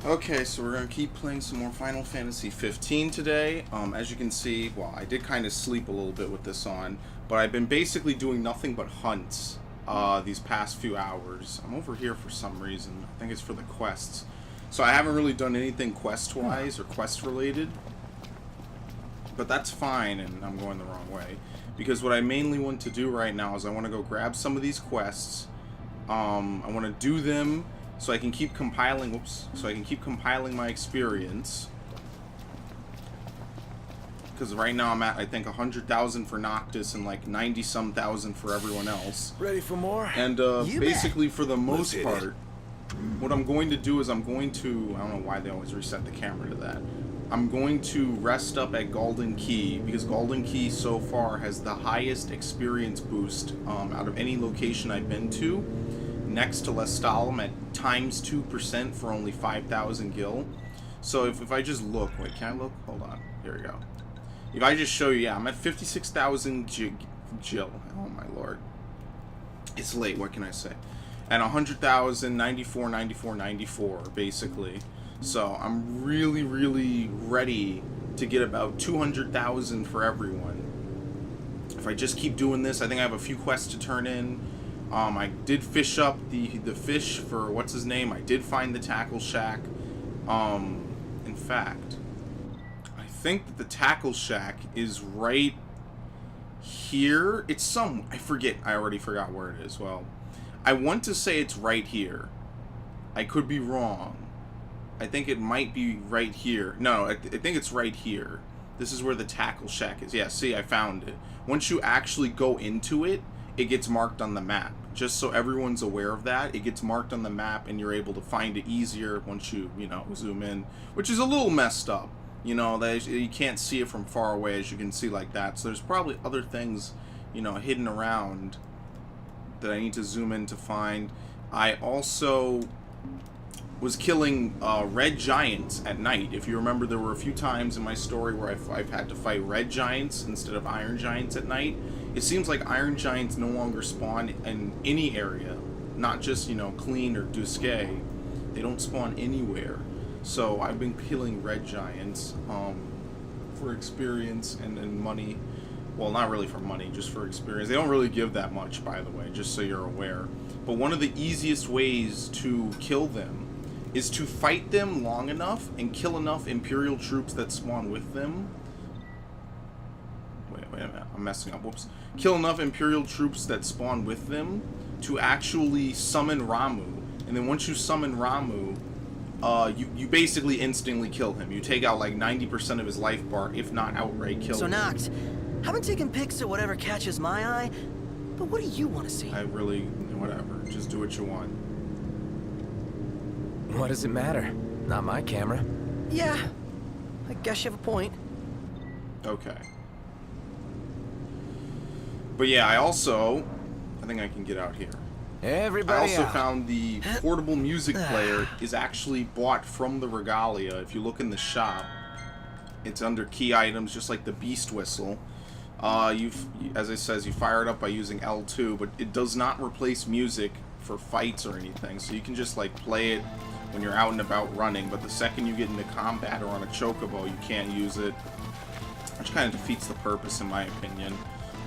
Okay, so we're gonna keep playing some more Final Fantasy 15 today. As you can see, well, I did kind of sleep a little bit with this on, but I've been basically doing nothing but hunts these past few hours. I'm over here for some reason. I think it's for the quests. So I haven't really done anything quest-wise or quest-related, but that's fine, and I'm going the wrong way. Because what I mainly want to do right now is I want to go grab some of these quests. I want to do them so I can keep compiling, so I can keep compiling my experience. Because right now I'm at, I think, 100,000 for Noctis and like 90-some thousand for everyone else. Ready for more? And basically, for the most part, what I'm going to do is I'm going to, I don't know why they always reset the camera to that. I'm going to rest up at Golden Key, because Golden Key so far has the highest experience boost out of any location I've been to, next to Lestalem at times 2% for only 5,000 gil. So if I just look, wait, can I look? Hold on, here we go. If I just show you, yeah, I'm at 56,000 gil. Oh my lord. It's late, what can I say? At 100,000, 94, 94, 94, basically. So I'm really, really ready to get about 200,000 for everyone. If I just keep doing this, I think I have a few quests to turn in. I did fish up the fish for what's his name. I did find the Tackle Shack. In fact, I think that the Tackle Shack is right here. It's some, I forget. I already forgot where it is. Well, I want to say it's right here. I could be wrong. I think it might be right here. No, I think it's right here. This is where the Tackle Shack is. Yeah, see, I found it. Once you actually go into it, it gets marked on the map. Just so everyone's aware of that, it gets marked on the map and you're able to find it easier once you, zoom in. Which is a little messed up. That you can't see it from far away, as you can see like that. So there's probably other things, hidden around that I need to zoom in to find. I also was killing red giants at night. If you remember, there were a few times in my story where I've had to fight red giants instead of iron giants at night. It seems like iron giants no longer spawn in any area, not just, Clean or Duscae. They don't spawn anywhere. So I've been killing red giants for experience and money. Well, not really for money, just for experience. They don't really give that much, by the way, just so you're aware. But one of the easiest ways to kill them is to fight them long enough and kill enough Imperial troops that spawn with them. Wait a minute, I'm messing up, whoops. Kill enough Imperial troops that spawn with them to actually summon Ramuh. And then once you summon Ramuh, you basically instantly kill him. You take out like 90% of his life bar, if not outright kill him. So Noct, I've been taking pics of whatever catches my eye, but what do you want to see? I really, whatever, just do what you want. What does it matter? Not my camera. Yeah, I guess you have a point. Okay. But yeah, I think I can get out here. Everybody I also out. found the portable music player is actually bought from the Regalia. If you look in the shop, it's under key items, just like the Beast Whistle. As it says, you fire it up by using L2, but it does not replace music for fights or anything. So you can just like play it when you're out and about running, but the second you get into combat or on a chocobo, you can't use it, which kind of defeats the purpose in my opinion.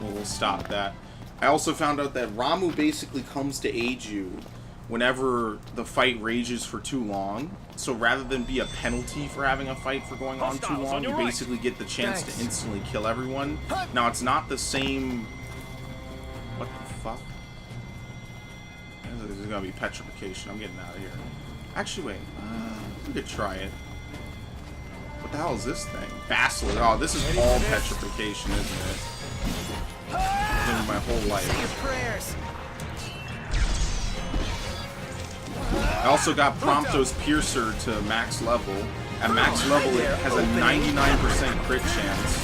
We'll stop that. I also found out that Ramuh basically comes to aid you whenever the fight rages for too long. So rather than be a penalty for having a fight for going on too long, you basically get the chance to instantly kill everyone. Now, it's not the same... What the fuck? This is gonna be petrification. I'm getting out of here. Actually, wait. We could try it. What the hell is this thing? Basilisk. Oh, this is all petrification, isn't it? My whole life. Say your prayers. I also got Prompto's Piercer to max level. At max level, it has a 99% crit chance.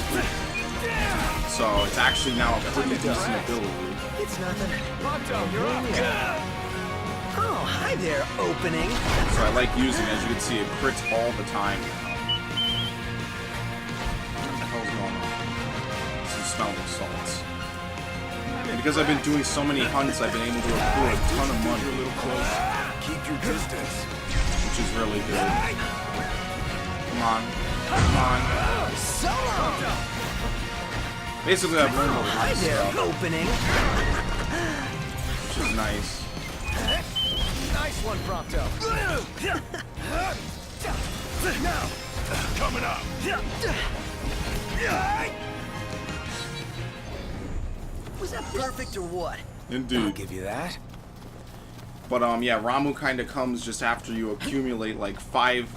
So it's actually now a pretty decent ability. It's nothing. Oh, hi there, opening. So I like using, as you can see, it crits all the time. What the hell's going on? Some smelling salts. Because I've been doing so many hunts, I've been able to accrue a ton of money. Keep your distance. which is really good. Come on. Come on. Solo! Basically, I've learned a lot Hi of there, stuff, opening. which is nice. Nice one, Prompto. Now. Coming up. Was that perfect or what? I'll Indeed. give you that. But yeah, Ramuh kind of comes just after you accumulate like 5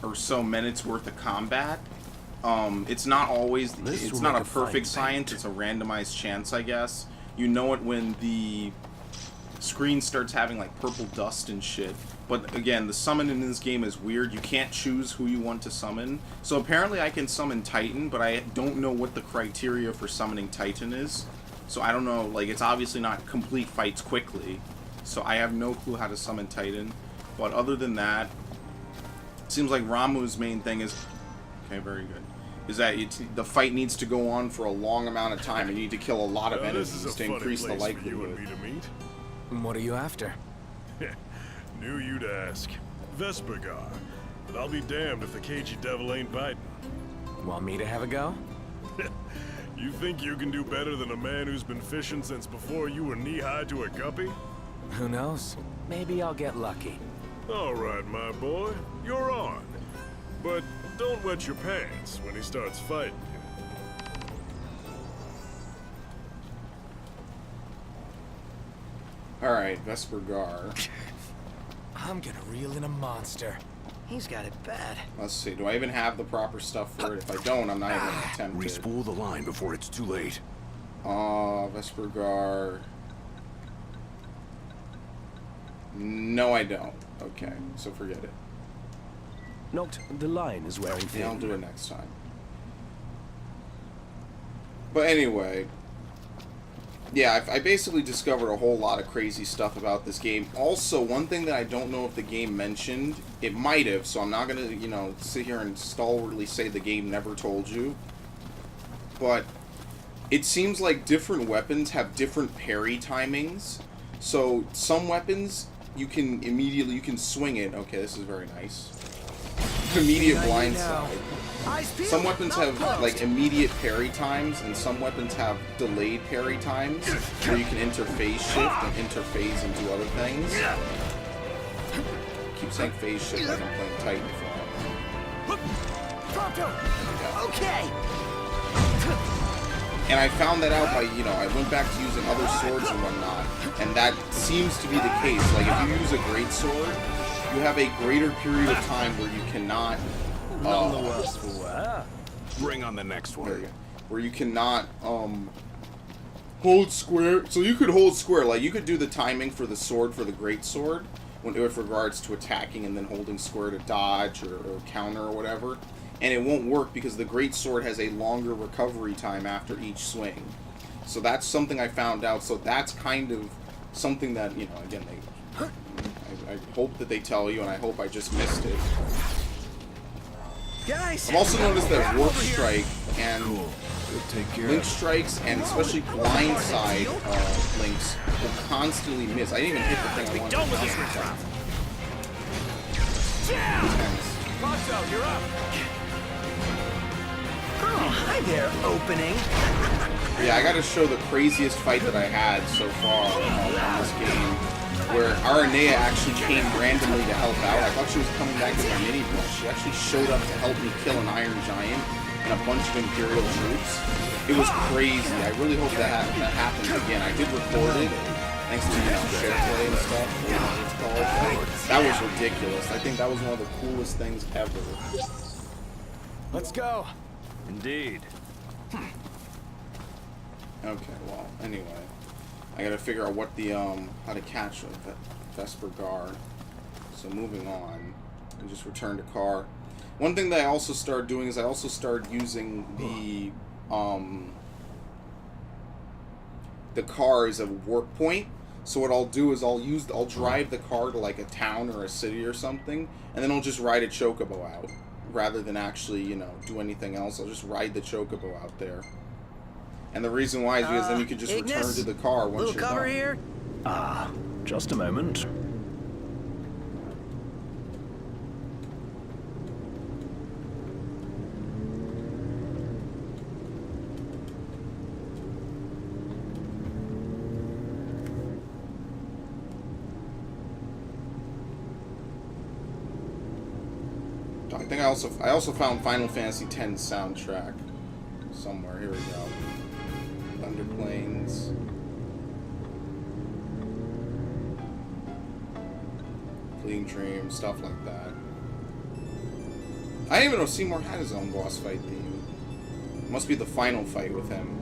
or so minutes worth of combat. It's not always, This it's will not make a a fine perfect science, paint. it's a randomized chance, I guess. You know it when the screen starts having like purple dust and shit. But again, the summon in this game is weird. You can't choose who you want to summon. So apparently I can summon Titan, but I don't know what the criteria for summoning Titan is. So I don't know, like, it's obviously not complete fights quickly. So I have no clue how to summon Titan. But other than that, it seems like Ramuh's main thing is... Okay, very good. Is that the fight needs to go on for a long amount of time, and you need to kill a lot of This is enemies a to funny increase the place for you and likelihood. me to meet. What are you after? Knew you'd ask. Vespergar. But I'll be damned if the cagey devil ain't biting. Want me to have a go? You think you can do better than a man who's been fishing since before you were knee-high to a guppy? Who knows? Maybe I'll get lucky. All right, my boy. You're on. But don't wet your pants when he starts fighting you. Alright, Vespergar. I'm gonna reel in a monster. He's got it bad. Let's see, do I even have the proper stuff for it? If I don't, I'm not even gonna attempt it. Respool the line before it's too late. Vespergar. No, I don't. Okay, so forget it. Note, the line is wearing Yeah, I'll thin. do it next time. But anyway, yeah, I basically discovered a whole lot of crazy stuff about this game. Also, one thing that I don't know if the game mentioned, it might have, so I'm not gonna, you know, sit here and stalwartly say the game never told you. But it seems like different weapons have different parry timings. So some weapons you can swing it. Okay, this is very nice. Immediate blindside. Some weapons have like immediate parry times, and some weapons have delayed parry times, where you can interphase shift and interphase and do other things. Keep saying phase shift like I'm playing Titanfall. Okay. And I found that out by, you know, I went back to using other swords and whatnot, and that seems to be the case. Like, if you use a great sword, you have a greater period of time where you cannot, Bring on the next there one. you go, where you cannot, hold square. So you could hold square, like, you could do the timing for the sword, for the great sword, with regards to attacking and then holding square to dodge or counter or whatever. And it won't work because the great sword has a longer recovery time after each swing. So that's something I found out. So that's kind of something that, you know, again, I hope that they tell you, and I hope I just missed it. Guys. I've also noticed that Warp over here. Strike and Take care Link Strikes and especially Blindside links will constantly miss. I didn't even hit the thing I wanted to hit. Intense. Prompto, you're up. Oh, hi there, opening. Yeah, I gotta show the craziest fight that I had so far on this game, where Aranea actually came randomly to help out. I thought she was coming back as a mini boss. She actually showed up to help me kill an Iron Giant and a bunch of Imperial troops. It was crazy. I really hope that happens again. I did record it, thanks to, you know, SharePlay and stuff, whatever it's called. That was ridiculous. I think that was one of the coolest things ever. Let's go. Indeed. Okay, well, anyway. I gotta figure out what the, how to catch Vespergar. So moving on, and just return to car. One thing that I also started doing is I also started using the car as a warp point. So what I'll do is I'll drive the car to like a town or a city or something, and then I'll just ride a chocobo out. Rather than actually, you know, do anything else, I'll just ride the chocobo out there. And the reason why is because then you can just return Ignis? to the car once Little you're cover done. here. Just a moment. I think I also found Final Fantasy X soundtrack somewhere. Here we go. Thunder Plains. Fleeting Dream, stuff like that. I didn't even know Seymour had his own boss fight theme. It must be the final fight with him.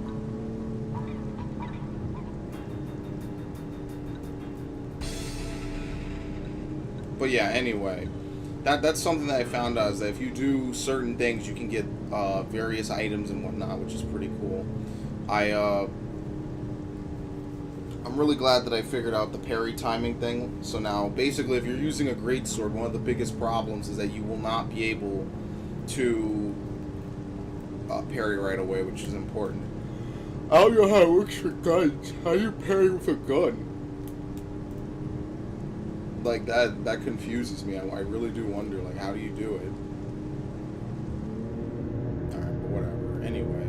But yeah, anyway. That's something that I found out, is that if you do certain things, you can get various items and whatnot, which is pretty cool. I'm really glad that I figured out the parry timing thing. So now, basically, if you're using a greatsword, one of the biggest problems is that you will not be able to parry right away, which is important. I don't know how it works for guns. How do you parry with a gun? Like, that confuses me. I really do wonder, like, how do you do it? Alright, but whatever. Anyway.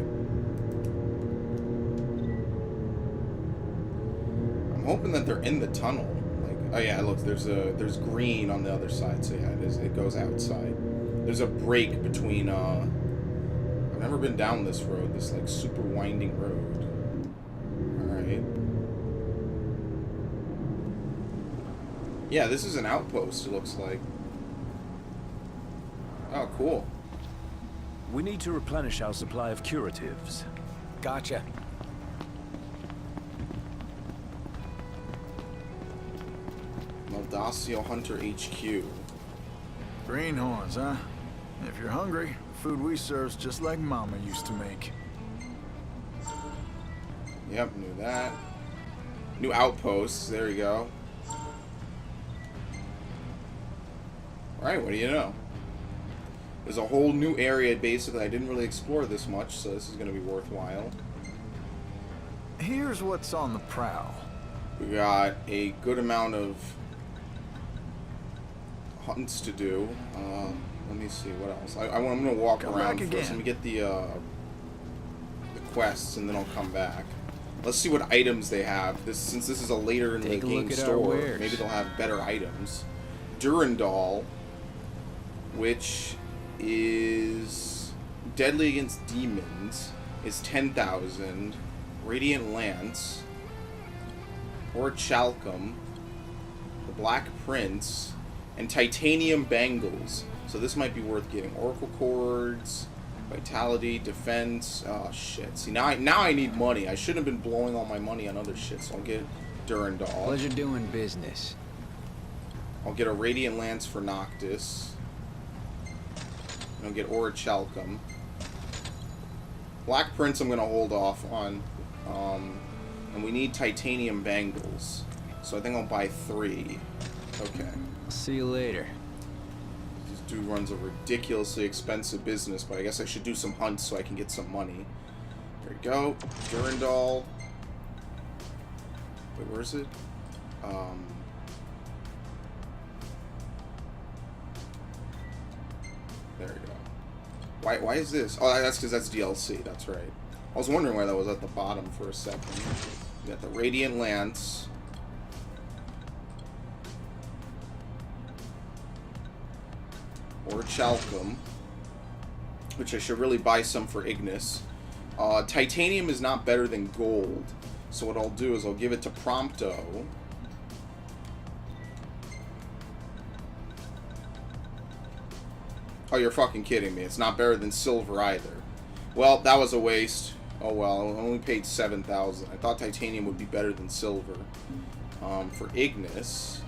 I'm hoping that they're in the tunnel. Like, oh yeah, look, there's green on the other side, so yeah, it goes outside. There's a break between, I've never been down this road, this, like, super winding road. Alright. Yeah, this is an outpost, it looks like. Oh, cool. We need to replenish our supply of curatives. Gotcha. Maldacio Hunter HQ. Greenhorns, huh? If you're hungry, the food we serve's just like Mama used to make. Yep, knew that. New outposts, there you go. Alright, what do you know? There's a whole new area, basically. I didn't really explore this much, so this is going to be worthwhile. Here's what's on the prowl. We got a good amount of hunts to do. Let me see, what else? I'm going to walk Come around back first. again. Let me get the quests, and then I'll come back. Let's see what items they have. Since this is a later in the Take a game look at our store, wares. maybe they'll have better items. Durandal, which is deadly against demons, is 10,000. Radiant Lance, Orichalcum, the Black Prince, and Titanium Bangles. So this might be worth getting. Oracle Cords, Vitality, Defense. Oh shit! See, now I need money. I shouldn't have been blowing all my money on other shit. So I'll get Durandal. Pleasure doing business. I'll get a Radiant Lance for Noctis. And I'll get Orichalcum. Black Prince I'm going to hold off on. And we need Titanium Bangles. So I think I'll buy 3. Okay. See you later. This dude runs a ridiculously expensive business, but I guess I should do some hunts so I can get some money. There we go. Durandal. Wait, where is it? There we go. Why is this? Oh, that's because that's DLC. That's right. I was wondering why that was at the bottom for a second. We got the Radiant Lance. Orichalcum, which I should really buy some for Ignis. Titanium is not better than gold. So what I'll do is I'll give it to Prompto. Oh, you're fucking kidding me. It's not better than silver either. Well, that was a waste. Oh well, I only paid 7,000. I thought titanium would be better than silver. For Ignis,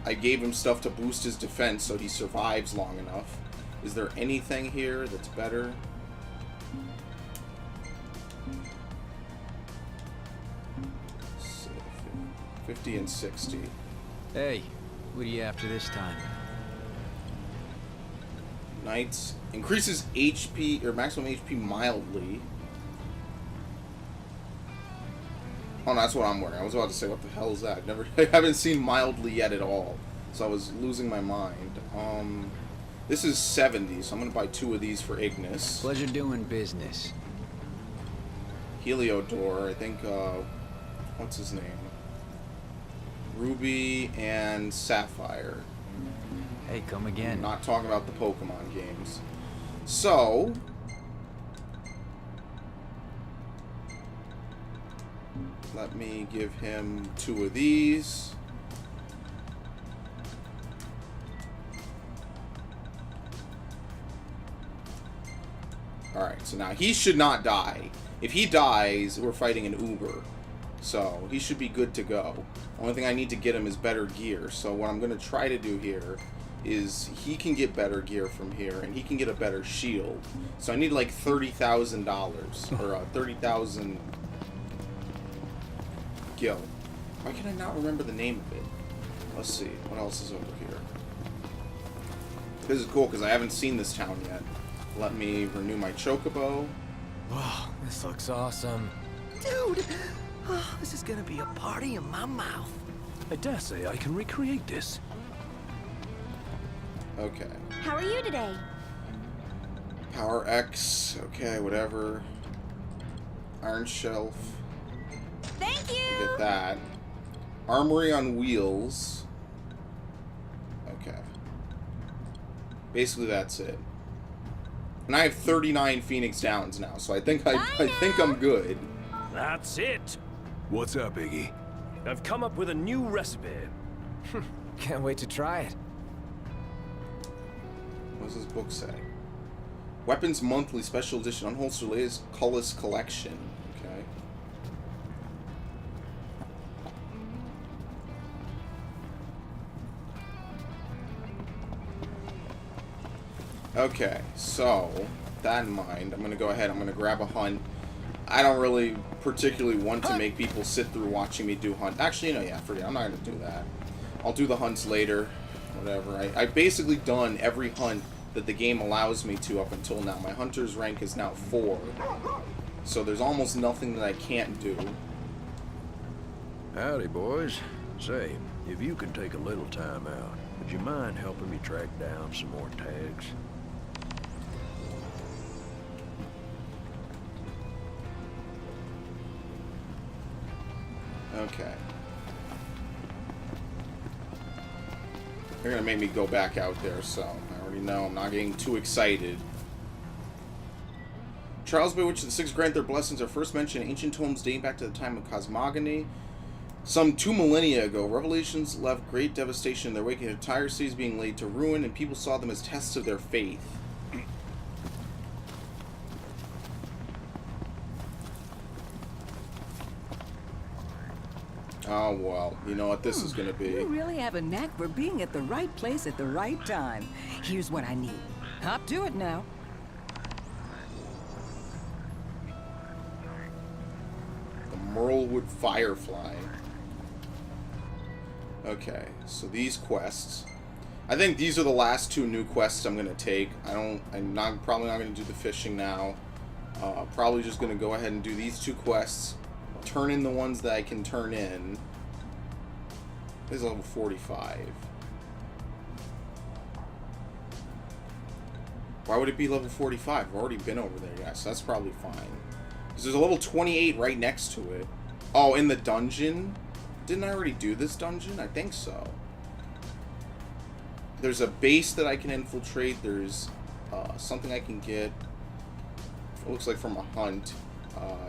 I gave him stuff to boost his defense so he survives long enough. Is there anything here that's better? So, 50 and 60. Hey, what are you after this time? Knights increases HP or maximum HP mildly. Oh, no, that's what I'm wearing. I was about to say, what the hell is that? I haven't seen mildly yet at all, so I was losing my mind. This is 70, so I'm gonna buy 2 of these for Ignis. Pleasure doing business. Heliodor, I think. What's his name? Ruby and Sapphire. Hey, come I'm again. not talking about the Pokemon games. So, let me give him 2 of these. Alright, so now he should not die. If he dies, we're fighting an Uber. So, he should be good to go. Only thing I need to get him is better gear. So what I'm going to try to do here is he can get better gear from here, and he can get a better shield. So I need like $30,000, or 30,000 gil. Why can I not remember the name of it? Let's see, what else is over here? This is cool, because I haven't seen this town yet. Let me renew my Chocobo. Wow, this looks awesome. Dude! Oh, this is gonna be a party in my mouth. I dare say I can recreate this. Okay. How are you today? Power X, okay, whatever. Iron Shelf. Thank you! Get that. Armory on wheels. Okay. Basically, that's it. And I have 39 Phoenix Downs now, so I think I think I'm good. That's it. What's up, Iggy? I've come up with a new recipe. Can't wait to try it. What does this book say? Weapons Monthly Special Edition Unholstered Latest Cullis Collection. Okay, so, that in mind, I'm going to go ahead, I'm going to grab a hunt. I don't really particularly want to make people sit through watching me do hunt. Actually, no, yeah, forget it. I'm not going to do that. I'll do the hunts later, whatever. I've basically done every hunt that the game allows me to up until now. My hunter's rank is now 4, so there's almost nothing that I can't do. Howdy, boys. Say, if you could take a little time out, would you mind helping me track down some more tags? Okay. They're gonna make me go back out there, so I already know I'm not getting too excited. Trials by which the six grant their blessings are first mentioned in ancient tomes dating back to the time of cosmogony. Some 2 millennia ago, revelations left great devastation in their wake, and entire cities being laid to ruin, and people saw them as tests of their faith. Oh, well, you know what this is going to be. You really have a knack for being at the right place at the right time. Here's what I need. Hop to it now. The Merlewood Firefly. Okay, so these quests. I think these are the last 2 new quests I'm going to take. I'm probably not going to do the fishing now. Probably just going to go ahead and do these 2 quests. Turn in the ones that I can turn in. This is level 45. Why would it be level 45? I've already been over there, guys, so that's probably fine. Because there's a level 28 right next to it. Oh, in the dungeon? Didn't I already do this dungeon? I think so. There's a base that I can infiltrate. There's something I can get. It looks like from a hunt.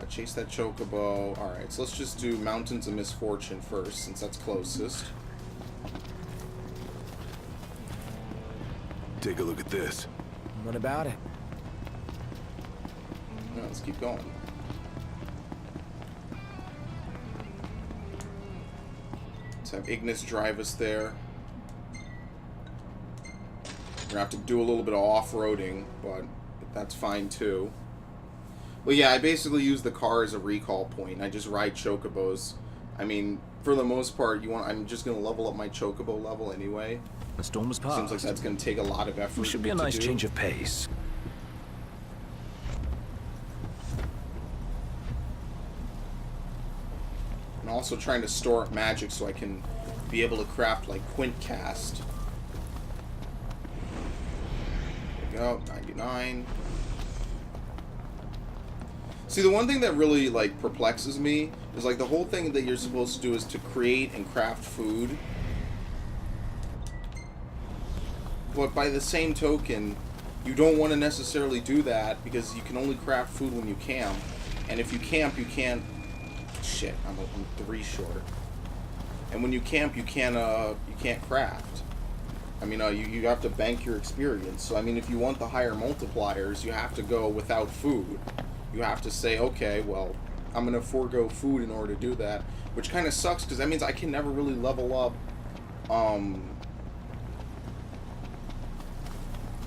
Chase that chocobo. Alright, so let's just do Mountains of Misfortune first, since that's closest. Take a look at this. What about it? Yeah, let's keep going. Let's have Ignis drive us there. We're gonna have to do a little bit of off-roading, but that's fine too. Well, yeah, I basically use the car as a recall point. I just ride chocobos. I mean, for the most part, I'm just gonna level up my chocobo level anyway. The storm has passed. Seems like that's gonna take a lot of effort. It should be a nice change of pace. I'm also trying to store up magic so I can be able to craft like Quint Cast. There we go, 99. See, the one thing that really like perplexes me is like the whole thing that you're supposed to do is to create and craft food. But by the same token, you don't want to necessarily do that because you can only craft food when you camp. And if you camp, you can't... Shit, I'm 3 short. And when you camp, you can't craft. I mean, you have to bank your experience. So, I mean, if you want the higher multipliers, you have to go without food. You have to say, okay, well, I'm going to forego food in order to do that. Which kind of sucks, because that means I can never really level up,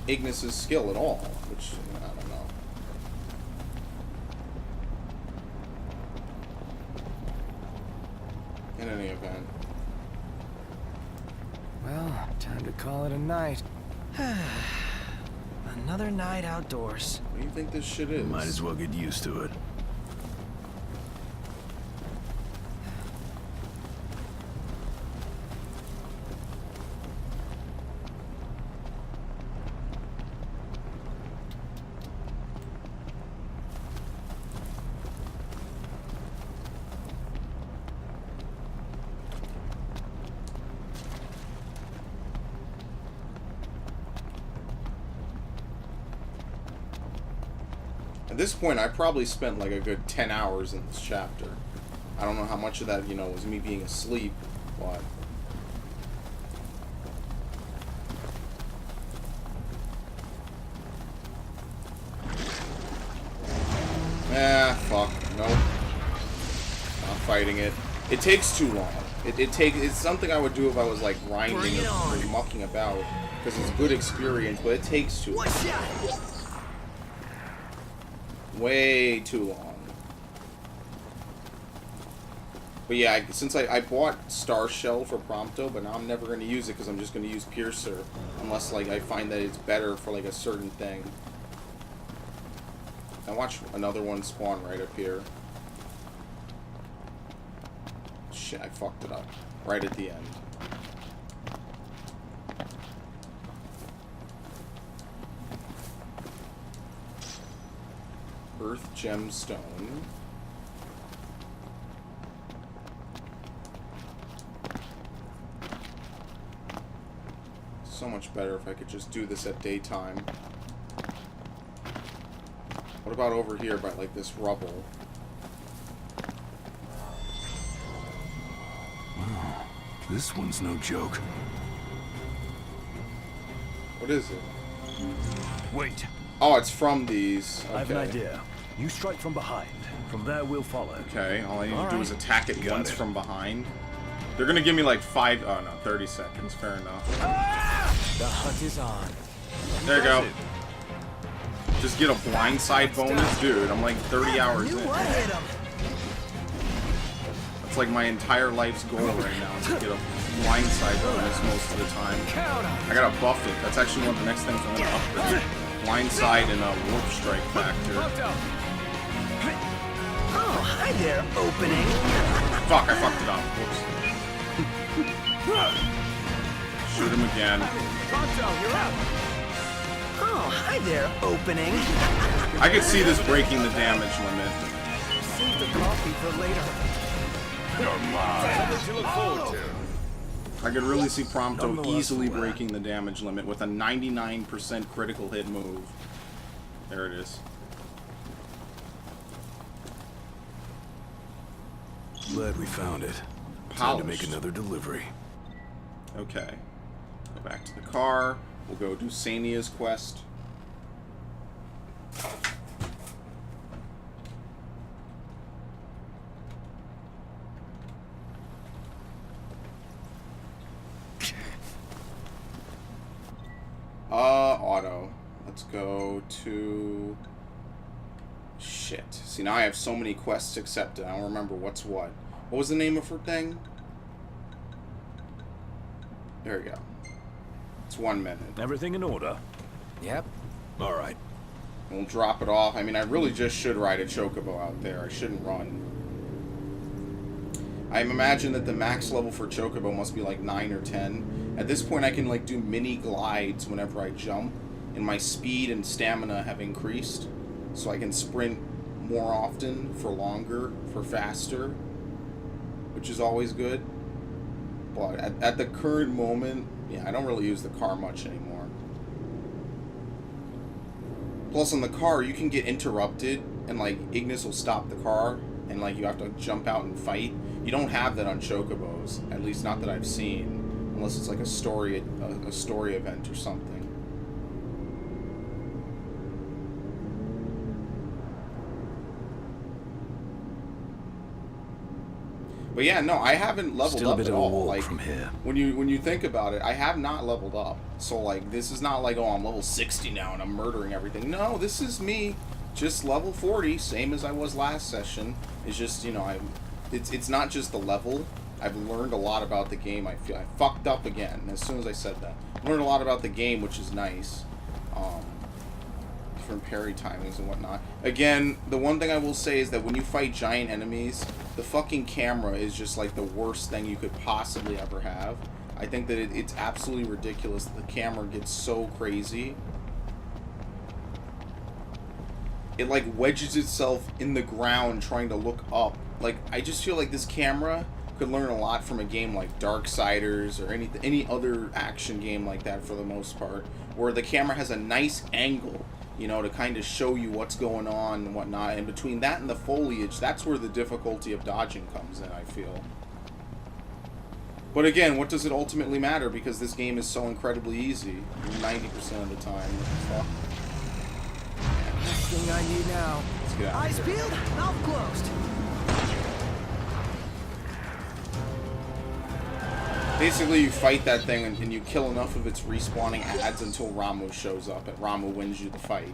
Ignis's skill at all. Which, I don't know. In any event. Well, time to call it a night. Another night outdoors. What do you think this shit is? Might as well get used to it. At this point, I probably spent like a good 10 hours in this chapter. I don't know how much of that, you know, was me being asleep, but... Fuck. Nope. Not fighting it. It takes too long. It's something I would do if I was like grinding or mucking about, because it's good experience, but it takes too long. Way too long. But yeah, since I bought Star Shell for Prompto, but now I'm never going to use it because I'm just going to use Piercer. Unless like I find that it's better for like a certain thing. I watch another one spawn right up here. Shit, I fucked it up. Right at the end. Earth Gemstone. So much better if I could just do this at daytime. What about over here by like this rubble? Wow, this one's no joke. What is it? Wait. Oh, it's from these. Okay. I have an idea. You strike from behind. From there, we'll follow. Okay, all I need to do is attack it once it. from behind. They're gonna give me like 30 seconds. Fair enough. The hunt is on. There you go. Just get a blindside bonus, dude. I'm like 30 hours in. That's like my entire life's goal right now, to get a blindside bonus most of the time. I gotta buff it. That's actually one of the next things I'm gonna upgrade. Blindside and a warp strike factor. Oh, hi there, opening. Fuck, I fucked it up. Whoops. Shoot him again. Oh, hi there, opening. I could see this breaking the damage limit. Save the coffee for later. Something to look forward to. I could really see Prompto Nonetheless, easily breaking the damage limit with a 99% critical hit move. There it is. Glad we found it. Time to make another delivery. Okay. Go back to the car. We'll go do Sania's quest. Auto. Let's go to... Shit. See, now I have so many quests accepted. I don't remember what's what. What was the name of her thing? There we go. It's 1 minute. Everything in order? Yep. All right. We'll drop it off. I mean, I really just should ride a Chocobo out there. I shouldn't run. I imagine that the max level for Chocobo must be like 9 or 10. At this point, I can like do mini glides whenever I jump, and my speed and stamina have increased, so I can sprint more often, for longer, for faster, which is always good. But at the current moment, yeah, I don't really use the car much anymore. Plus, on the car, you can get interrupted, and, like, Ignis will stop the car, and, like, you have to jump out and fight. You don't have that on Chocobos, at least not that I've seen, unless it's, like, a story event or something. But yeah, no, I haven't leveled Still a up bit at of a all. walk Like, from here. when you think about it, I have not leveled up. So like, this is not like, oh, I'm level 60 now and I'm murdering everything. No, this is me, just level 40, same as I was last session. It's just, you know, it's not just the level. I've learned a lot about the game. I feel I fucked up again as soon as I said that. I learned a lot about the game, which is nice. Different parry timings and whatnot. Again, the one thing I will say is that when you fight giant enemies, the fucking camera is just like the worst thing you could possibly ever have. I think that it's absolutely ridiculous that the camera gets so crazy. It like wedges itself in the ground trying to look up. Like, I just feel like this camera could learn a lot from a game like Darksiders or any other action game like that for the most part, where the camera has a nice angle, you know, to kind of show you what's going on and whatnot. And between that and the foliage, that's where the difficulty of dodging comes in, I feel. But again, what does it ultimately matter? Because this game is so incredibly easy 90% of the time. Fuck. Last thing I need now. Let's get out of Eyes here. peeled, mouth closed. Basically, you fight that thing and you kill enough of its respawning ads until Ramuh shows up and Ramuh wins you the fight.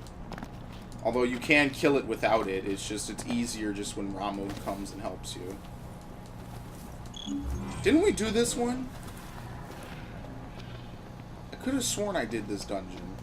Although you can kill it without it, it's easier just when Ramuh comes and helps you. Didn't we do this one? I could have sworn I did this dungeon.